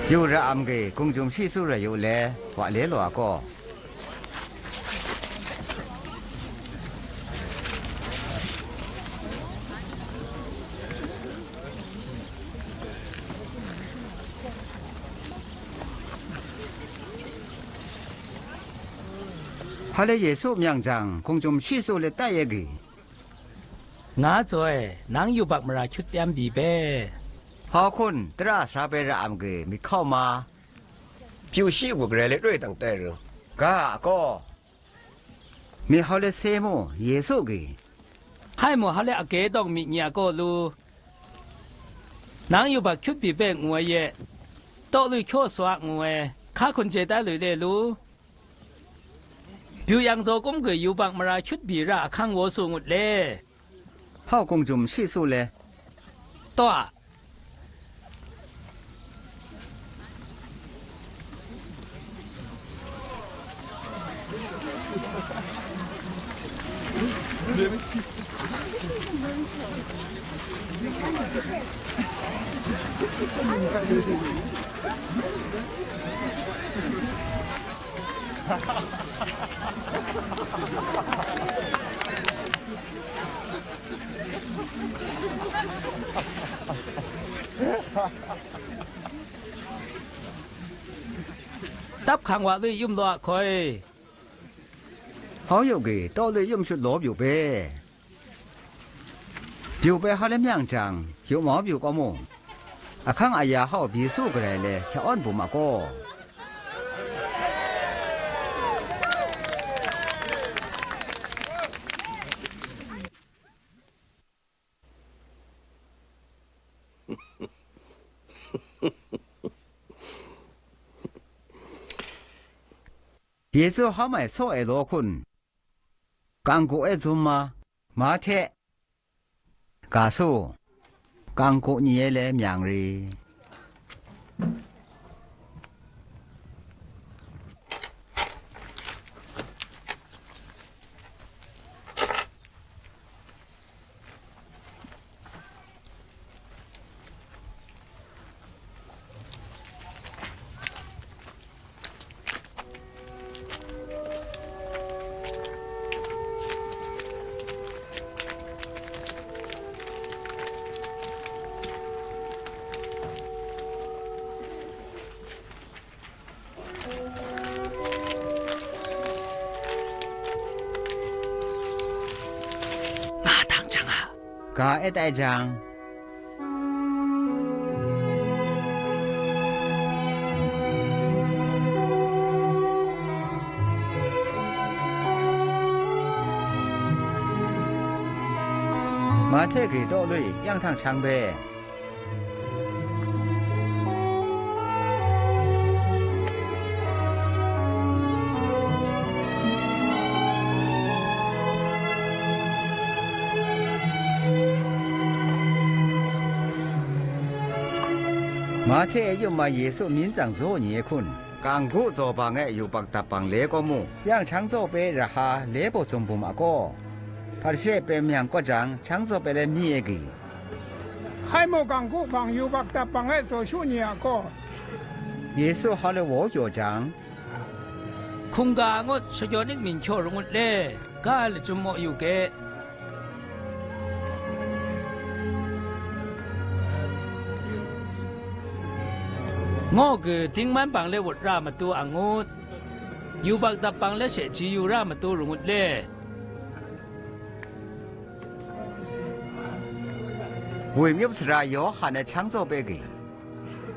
有着俺个公众叙述了有来话来了个。后来耶稣名章公众叙述了第一个。ngã rồi nắng yêu bạc mà chút em bị bê 好คนตราสาเปรามเกมีเข้ามาผิวชีกุกเรเลด้วยตั้งแต่เรื่องก็มีเขาเลเซโมเยซูเกให้หมดเขาเลยอาเกต้องมีเนี่ยก็รู้นางอยู่บักชุดปีเป้งวยเย่โตลุยชั่วสวะงวยข้าคนเจได้เลยได้รู้ผิวยังโจก้มเกยอยู่บักมาชุดปีระข้างวัวสูงหมดเลยเขาคงจุ่มชีสูเลยตัวตับขังว่าเลยยุ่มตัวคอยเขาอยู่กี่ตัวเลยยุ่มชุดหลบอยู่เป้อยู่เป้เขาเล่มยังจังอยู่หมออยู่ก็มุ่งข้างอายาเขาบีสู้กันเลยแค่อ้อนผมมาก็เยซูเขาไม่สู้ไอ้โลคุณกังกูไอ้จุมามาเทกาสู้กังกูนี่เลยมีอย่างรีกาเอตไอจังมาเทกี่โตเลยยังทางช่างเบมาเทยุมาเยซู民长做嘢คุณกังกู做ปังเออยู่ปักตาปังเล็กก็มูยังช่าง做ไปราคาเล็บจมบุมาก็พอเชื่อเป็นยังก็จังช่าง做ไปเลยมีเอกีให้โมกังกูปังอยู่ปักตาปังเอโซชูเนี่ยก็เยซูเขาเลยว่าอยู่จังคงกางดชยนิกมินโชรงดเล่กาลจุมโมอยู่เกงอคือทิ้งมันปังเลวดรามาตัวอ่างดอยู่บักตาปังและเสจีอยู่รามาตัวรงดเล่为咩不是来要喊的抢走别个？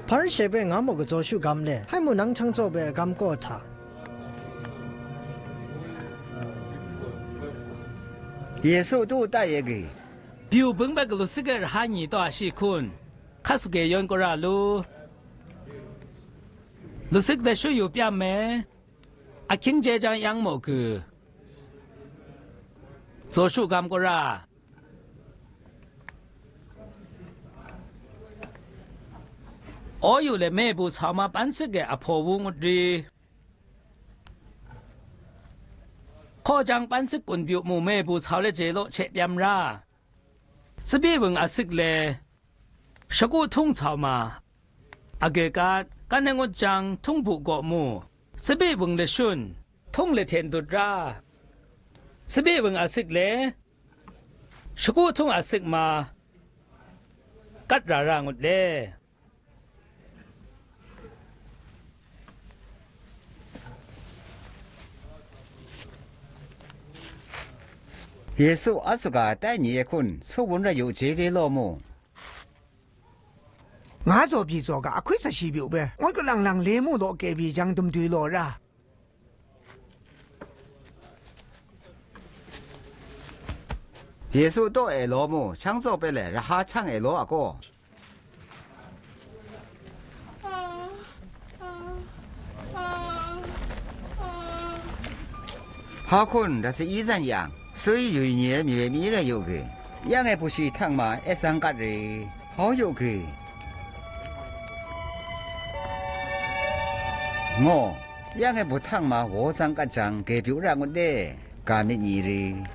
พาริเชเปงามก็โจชูกำเล่ให้มุนังช่างโจเปกำก็ท่า耶稣都带一个，บิวบึงแบบกลุสิกร์หานีตัวสิคุณข้าสุเกยอนก็รารู้สึกได้ช่วยอยู่เปียแม่อาคิงเจจังยังโมคือโจชูกำก็ราโออยู่เลยแม่บูชามาปันสึกเกอภวุงดีข้อจังปันสึกกุนบิวมูแม่บูชาเลเจโลเชเปียมราสบีบึงอาสึกเลชกูทุ่งชาวมาอาเกกา กันในงดจังทุ่งผูกเกาะหมู่สเบบึงเลชุนทุ่งเลเทนดุดราสเบบึงอาศิกเลชกูทุ่งอาศิกมากัดรารางดเล耶稣阿苏个带你一困，出门了有这里老母。我做比做个，亏是西表呗。我个人雷木多隔壁将东对落啦。耶稣到二老母，抢走别来，然后抢二老阿哥。好困，那是医生样。所以有一年米人有个，养的不是汤嘛，一张个的好有个。我养的不汤嘛，我上个张给表让我的，干么你的？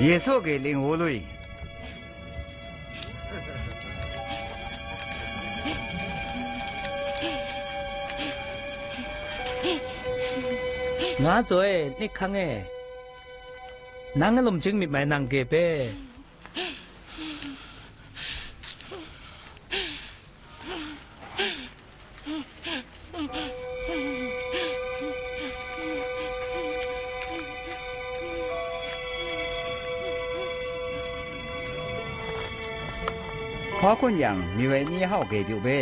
耶稣给领我累。งาจ่อยนิคังเอนังลมจึงมีไม่นังเกเปพอคนอย่างมีไว้มีเฮาเกอยู่เบ้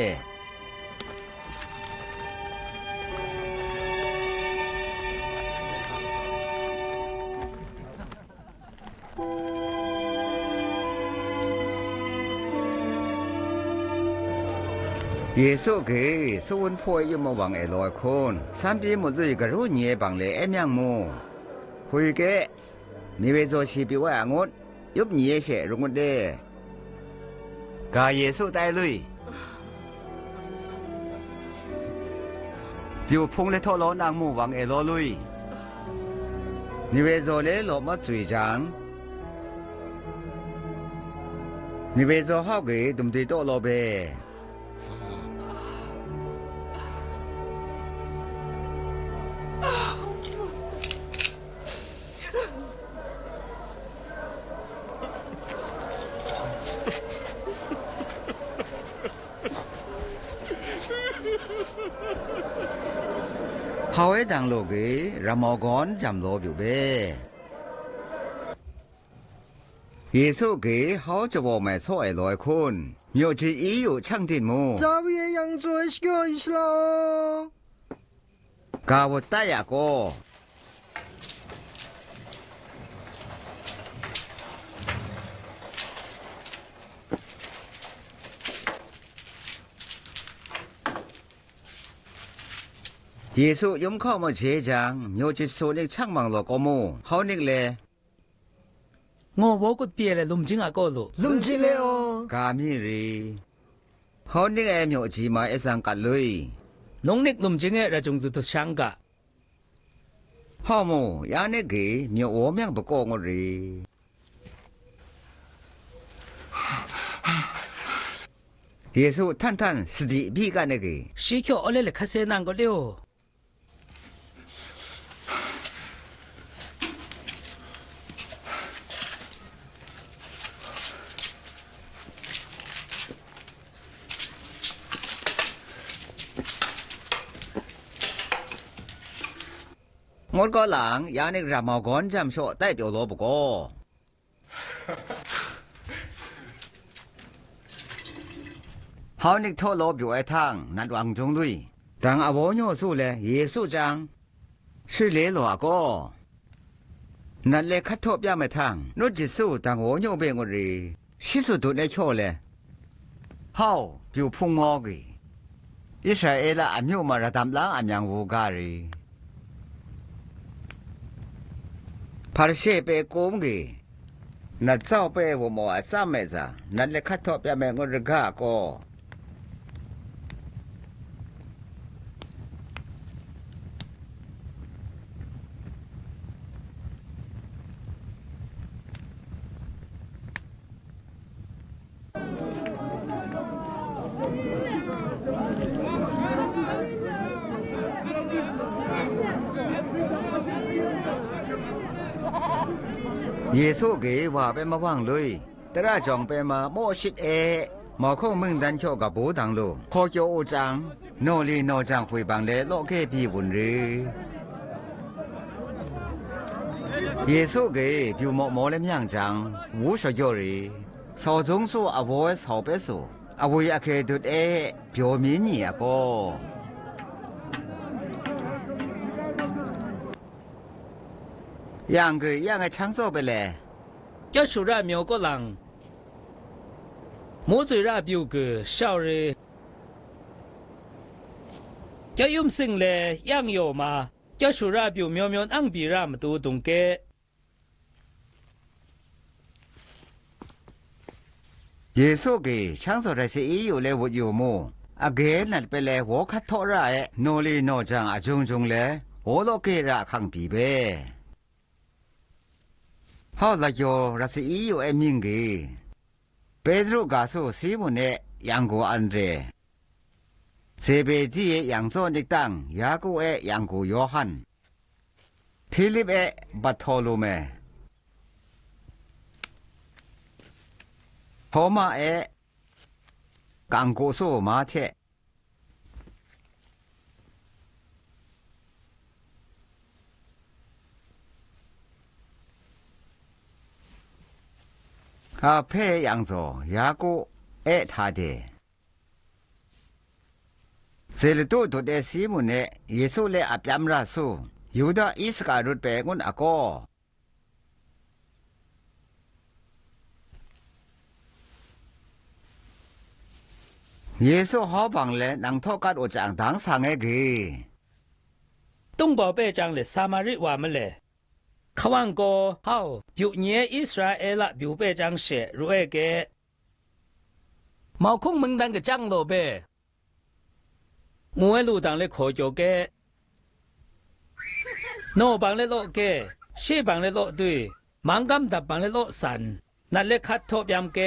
耶稣给所问破有冇往爱来看，三边冇对个如年帮来一样么？会个，你为做事比我我，有年些容我的，噶耶稣带来，就碰了拖老难冇往爱落来，你为做嘞落么水涨？你为做好个，对不对？多老呗。好一当路嘅，让毛干站路表呗。耶稣嘅好就我们错爱来看，有只也有唱电么？早也养做一个意思啦。教我带呀个。耶稣用靠么这张，有只说你唱忙了个么？好你嘞？我我个别嘞龙井阿哥路，龙井嘞哦。咖米哩？好你个苗子嘛一上格类。农历龙井诶，那种子都香噶。好么？呀那个苗我命不过我哩。耶稣探探是的比干那个。西桥我来来看谁难个了。我个人也那个毛干这么说代表萝卜过。好你拖萝卜一趟，那王中队，但阿婆尿素嘞也数张，是来罗个，那来看拖边没趟，我只数但我尿被我哩，洗数都来敲嘞，好就碰我个，一说哎啦阿尿嘛啦当啷阿娘无家哩。怕些被攻击，那早被我们上面子，那来看到表面我这个个。เยซูเกว่าไปมาว่างเลยแต่ละจองไปมาโมชิดหมอคงมึงดันโชกับบูดังลูขอโจโอจังโนลีโนจังคุยบังเลโลเกพี่บุญรือเยซูเกพิวหมอเลมยังจังวูชโยรีสอจงสู้อโวยสอเปสูอโวยอเคดุดพิวมีนี่อะก็样个样个抢走ไปเลย叫手拉苗个人莫嘴拉表个少日叫用心嘞样有嘛叫手拉表苗苗安比拉么多东个耶稣给抢走的是一有来我有么啊给那ไปเลย我看托raโนลีโนจัง啊จงเลย我都给ra康比呗好了就那是一有命给贝多告诉西门的杨国安德这边的杨佐尼当雅各的杨国约翰菲利的巴托罗梅托马的刚果苏马铁配养着雅各爱他的，这里多的西门呢，耶稣来阿边拉苏，有的伊斯卡路白我阿哥，耶稣好帮嘞，能托卡我讲当上个，东宝贝讲嘞撒玛利亚么嘞。ขวังก็เฮาอยู่เนียอิสราเอลบิวเปจังเสรู้เอเกมาคงมึงดังกะจังโลเบงูเอลูดังเลขอโจเกโนบังเลโลเกเชบังเลโลดุยมังกัมดับบังเลโลสันนั่นเลคัดทบยามเก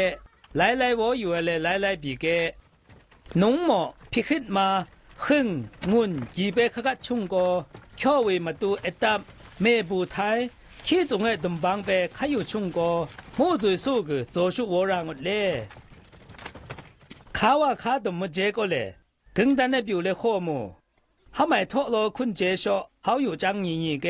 ไล่ๆวออยู่เลไล่ๆบีเกนงหมอพิคิดมาขึ่งงุนจีเปขกัดชุงก็ข้อเวมาตูเอตัมเมบูไทยขี้จงให้ตุ่มบางไปขยุชุงก็มูจุยสู้ก็โจชุวรางดเลยข้าว่าข้าตุ่มมเจก็เลยกึ่งดันในบิวเลยข้อมูเขาไม่ทอโลคุณเจชอเขาอยู่จังยี่แก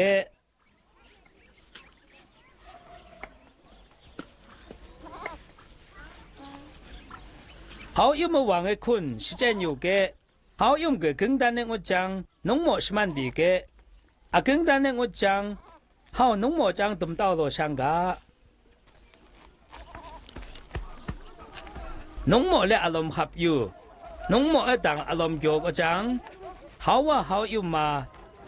เขายุ่งมาหวังให้คุณสิเจนอยู่แกเขายุ่งกับกึ่งดันในงจังน้องหมอสมันบีแกอากึ่งดันในงจังเฮาน้องหมอจังตุ่มเต้าโลช่างกะน้องหมอและอารมณ์ขับอยู่น้องหมอไอ้ต่างอารมณ์โยกจังเฮาว่าเฮาอยู่มา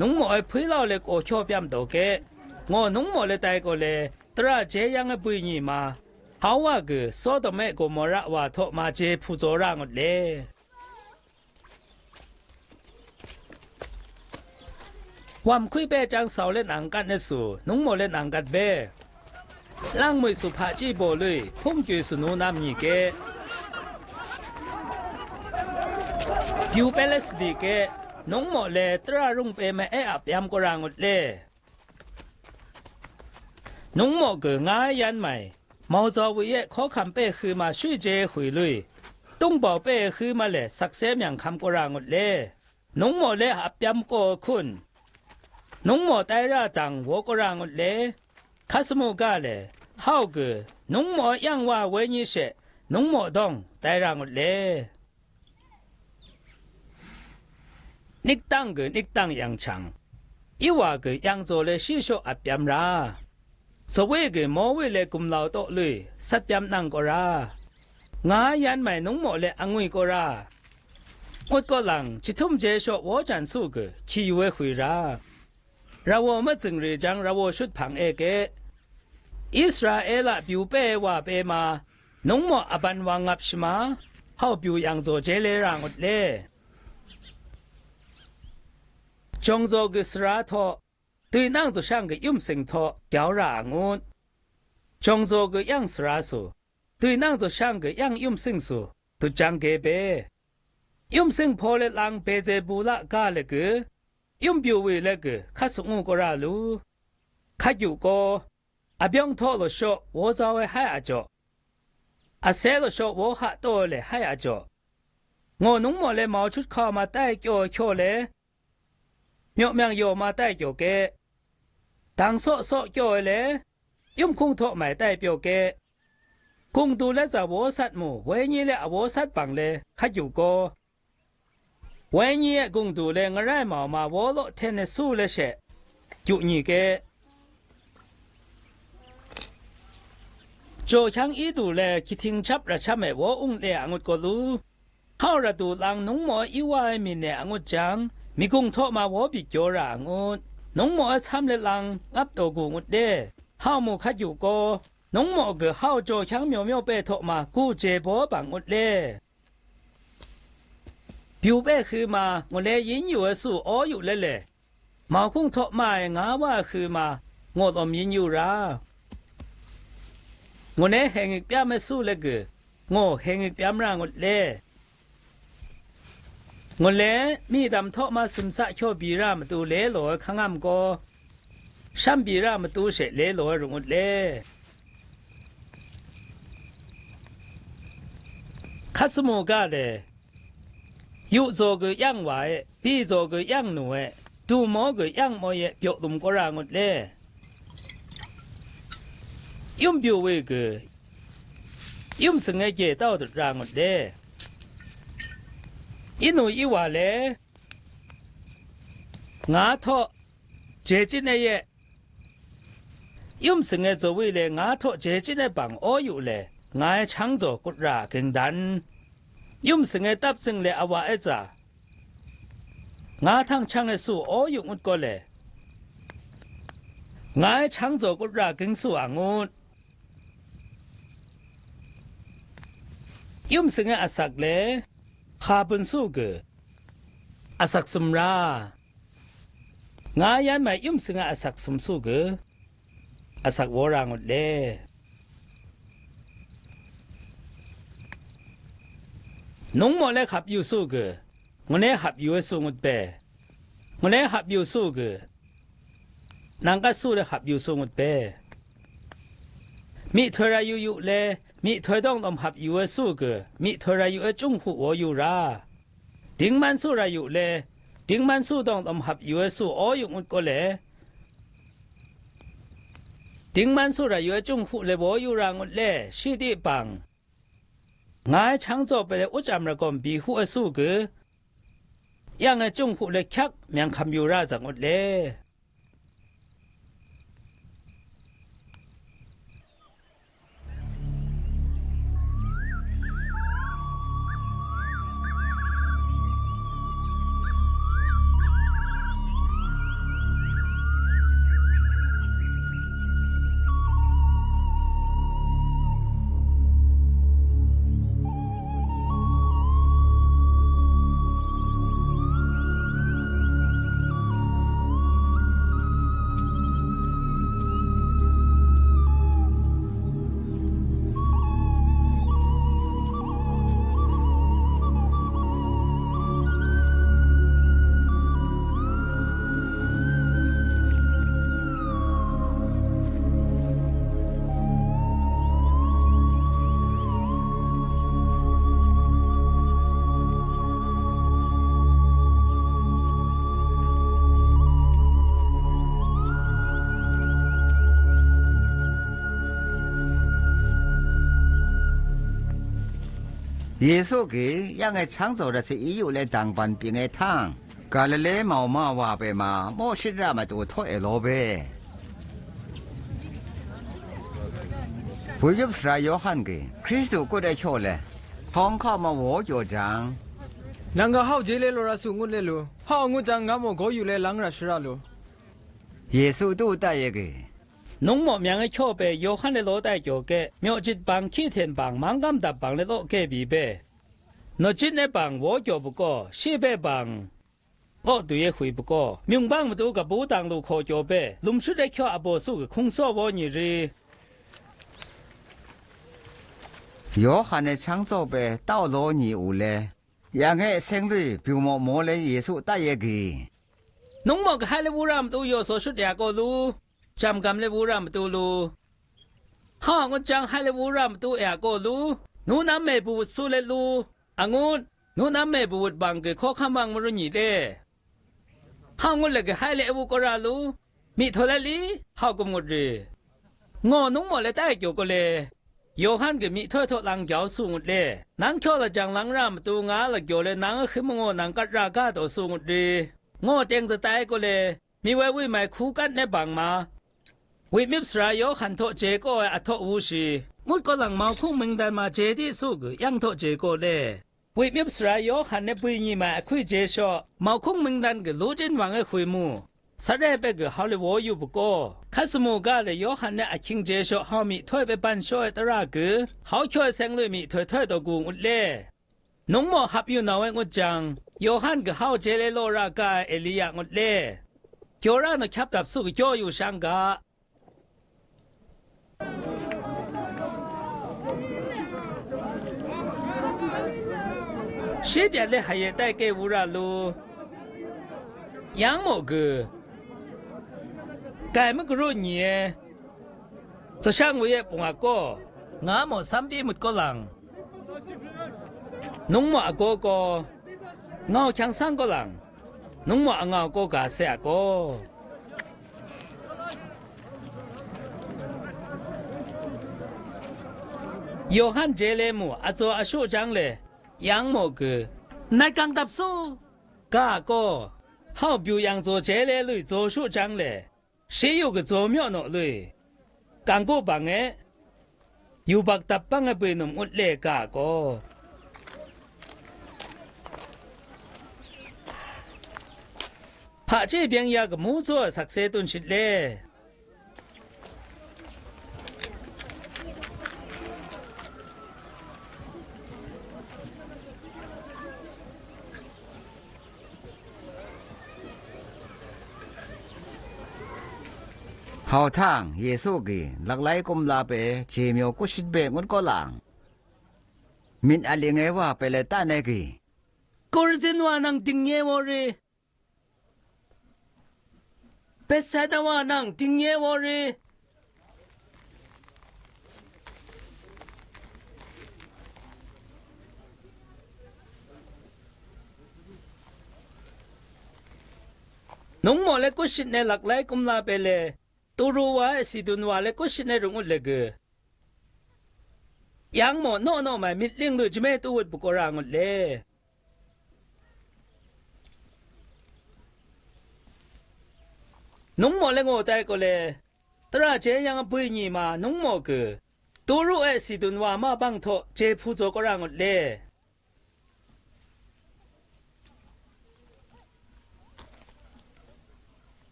น้องหมอไอ้พื้นเราเล็กโอชอบยำโตเกะงอน้องหมอเลยตายก็เลยตราเจยังไอ้ปุยนี่มาเฮาว่าคือโซดแม่ก็มระว่าทอมาเจผู้โจร่างเลยวามคุยเบจังสาวเล่นอังกัดในสู่น้องหมอเล่นอังกัดเบล่างมือสุภาจีโบเลยพุ่งจุยสุนูน้ำยี่เกผิวเปลสดีเกน้องหมอเล่ตรารุ่งเปแม่อับยำกรางดเล่น้องหมอเกิดง่ายยันใหม่เมาจอวิเยขอคำเป้คือมาช่วยเจหุยลุยต้องบอกเป้คือมาเล่สักเสียมอย่างคำกรางดเล่น้องหมอเล่อับยำก็คุณน้องหมอไตราตังวัวกรางดเล่คัสมุกาเล่เฮาเกน้องหมอยังว่าเวนิเชน้องหมอต้องไตรางดเล่นิกตังเกนิกตังยังชังอีว่าเกยังโจเลชิโชอับยำราสวยเกมอเวเลกุมเหล่าโตเลยสัตยำนังกรางายันใหม่น้องหมอเลอังวิกราอดก็หลังจิทุ่มเจโชวอจันสู้เกขี้เวหุยราเราไม่จึงเรียจังเราชุดผังเอเกอิสราเอลบิวเปว่าเปมาน้องหมออบันวังงับชมาเฮาบิวยังโจเจเลรางอดเล่จงโจกสระทอตุยนั่งโจช่างกยุ่มสิงทอเกี่ยวรางุนจงโจกยังสระสูตุยนั่งโจช่างกยังยุ่มสิงสูตุจังเกเปยุ่มสิงพอเลลังเปเจบูละกาเลกยุ่มบิวเวเลกข้าสงูกราลูข้าอยู่ก็阿边托了说我早会海阿着，阿塞了说我哈多嘞海阿着，我农么嘞冒出靠嘛带叫叫嘞，苗苗有嘛带叫嘅，当所叫嘞，用空托买代表嘅，公度嘞在我杀木，为你嘞我杀帮嘞，还有个。为你公度嘞，我来毛嘛，我老天的数了些，就你个。就像一度嘞，去听插了插没我用嘞，我个路，好了度让农么一外面嘞，我讲，咪公托嘛我比较让我，农么参嘞让压到กู我的，好么看有个，农么个好就像苗苗被托嘛，กู这波帮我嘞。表白คือมา我เลยยินอยู่สู่อ้ออยู่เลยเลยมาคงทบมางาว่าคือมา我ต้องยินอยู่รา我เลยแหงอีกเปียไม่สู้เลยกู我แหงอีกเปียมร่างเลย我เลยมีดำทบมาซึมซะชอบบีรามาตูเล่หลอยข้างอ้ำก็ช้ำบีรามาตูเสร็จเล่หลอยรุ่งเลยคัสโมกาเลย有做个养娃的，比做个养奴的，都某个养么的，表动过让我嘞。用表为个，用生个街道的让我嘞。一奴一娃嘞，牙套接近的耶，用生个作为嘞牙套接近的帮我有嘞，牙长做个让更单。用生个搭生嘞阿娃一扎，牙汤长的树我用一个嘞，牙长做个拉根树啊我，用生个阿萨嘞，下本树个阿萨什么啦，牙也买用生个阿萨什么树个，阿萨我让我嘞。农么嘞合有数个，我嘞合有数我白，我嘞合有数个，哪个数嘞合有数我白？米推来有嘞，米推当当合有数个，米推来有中户我有啦，顶满数来有嘞，顶满数当当合有数我用我个嘞，顶满数来有中户嘞我有让我嘞，是的帮。我常做ไปอุจจาระก่อนบีหัวสู้กือยังไงจงหัวเลยคักเมียงคำอยู่ราจังหมดเลย耶稣给让个创造的是有来当班兵的汤，干了来毛马话呗嘛，莫是那么多拖一路呗。不有啥要喊个，基督过来瞧嘞，堂靠嘛我就讲。那个好接嘞罗拉苏我嘞罗，好我讲俺们个有嘞啷个是啊罗。耶稣都带一个。农么名嘅橋背有限嘅攞大腳嘅，苗節幫天天幫猛咁搭幫嘅攞嘅比背，那真嘅幫我做不過，西北幫我對嘢會不過，明幫唔到個補當路靠做背，龍出嚟橋阿波數嘅空所我你日。有限嘅創造背到羅你有咧，讓個生類表莫莫咧耶穌帶一個。農麼嘅海咧污染都有所說兩個路。จำกำเลยบูรามตูลู ห้างดจังให้เลวูรามตัวเอโกลูนูน้ำเมบูดสูเลลูองุนนูน้ำเมบูดบังเกข้อขมังมรุญีเล่ห้างดเลยก็ให้เลวูกราลูมีทอเลลีห้ากมดเรงอนุ่งหมดเลยได้เกี่ยวก็เลยโยฮันก็มีถ้วยทดลังเกี่ยวสูงเลยนังเชื่อละจังลังรามตัวงาละเกี่ยวเลยนังขึ้นมงอนังกัดรากาตัวสูงเลยงอเตียงจะตายก็เลยมีไว้วิไม่คู่กันในบางมาวิมิบสระโยฮันโตเจโกอัทวูชีมุดก็หลังเมาคุ้งมึงดันมาเจดีสู้กยังโตเจโกเลยวิมิบสระโยฮันในปุยยี่มาคุยเจชอเมาคุ้งมึงดันก็รู้จินวังไอ้คุยมูสระเปก็ฮอลลีวูดอยู่บุกข้าสมุกาเลยโยฮันเนี่ยคิงเจชอฮามีถ้วยไปปันช่วยตระกือเขาช่วยเซงเลยมีถ้วยตัวกุงอุดเล่น้องหมอหับอยู่นาเวงอุดจังโยฮันก็เขาเจเลโลรากาเอลียงอุดเล่เกี่ยวร่างนักขับดับสู้ก็จ่ออยู่ช่างกาเสียเลยหายใจเกวูราลูยังโมกุไก่มันก็รู้เนี่ยจะช่างวิเอปงอาโกงาหมดซ้ำปีมุดก็หลังนุ่งหมออาโกก็เงาช่างสร้างก็หลังนุ่งหมอเงาโกกาเสียก็โยฮันเจเลมูอาโจอาชูจังเลยยังโมกุนายกังดับสู้กาโกเฮาบิวยังโจเจเลลุยโจชูจังเลย谁有个做庙闹嘞？干过帮哎，有把大帮哎被弄我来干过。怕这边有个木做啥子东西嘞？好汤耶稣给落来咁拉贝，前面古时贝我个人，min aling ewa pele tane ki. Korzinwa nang tingye wori. Pesadawa nang tingye wori. Nung mo le kushit ne laklay kumla pele. Turuwa sidunwa le kushit ne rungut lege. Yang mo no mai mitling lu jme tuwut bukorangut le. Nung mo le ngotai ko le. Tara je yang bui ni ma nung mo ke. Turu sidunwa ma bang to je puzo korangut le.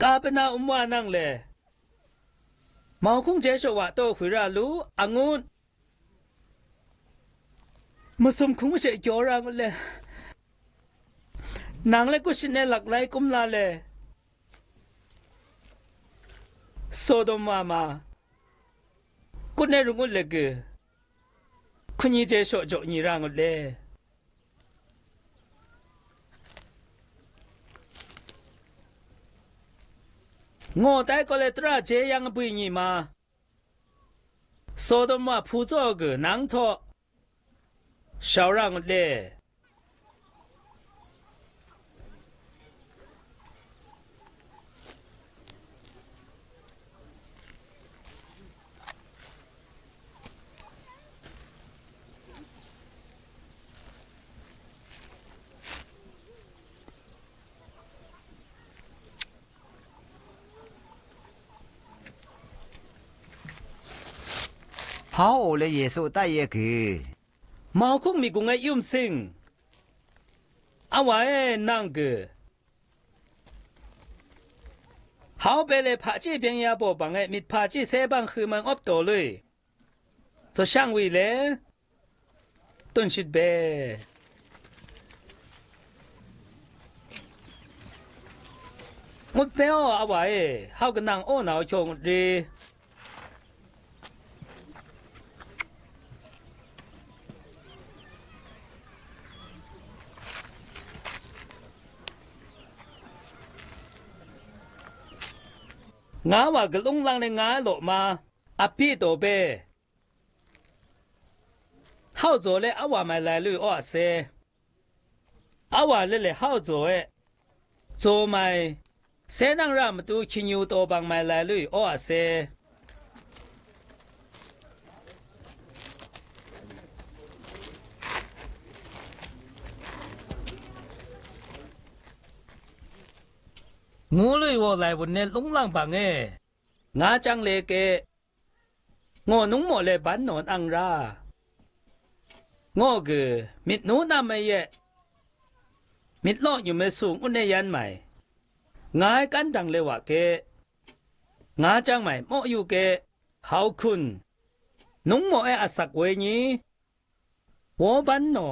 Kapena umwa nang le. Mau kung jesho wa to khura lu angun. Musum kung se jora le. Nang le kusine laklay kumla le. Sodom mama. Kune rungun le ge. Kunyi jesho jo ni rang le. Ngô tai có lẽ tra chế yang bùi nhị mà. Số đông mà phụ trợ cái nắng thọ. Sao răng lệ. Hao le Yesu ta ye ki. Mau khung mi cung ai yum sing. Awa nang ge. Hao be le pa ji bian ya bo bang ai mit pa ji se bang khu man op to lui. Zo shang wi le. Tun shit be. Mut be o awa hao ge nang o nao chong ri. งาว่าก็ลงลังในงาโลมาอภิโตเบเฮาโจเลอว่าไม่ไล่ลุยอ้อเซอว่าเลเฮาโจเอโจไม่เสนังรามตูคิญูโตบังไม่ไล่ลุยอ้อเซงูลุยวอไลวันเนลงลังบังเองาจังเลเกงอนุงหมอเลบันนอนอังรางอเกมิดนูนาไม่เยมิดลออยู่ไม่สูงอุนเนยันใหม่งายกันดังเลวะเกงาจังใหม่มออยู่เกเฮาคุณนุงหมออสักเวญีวอบันนอ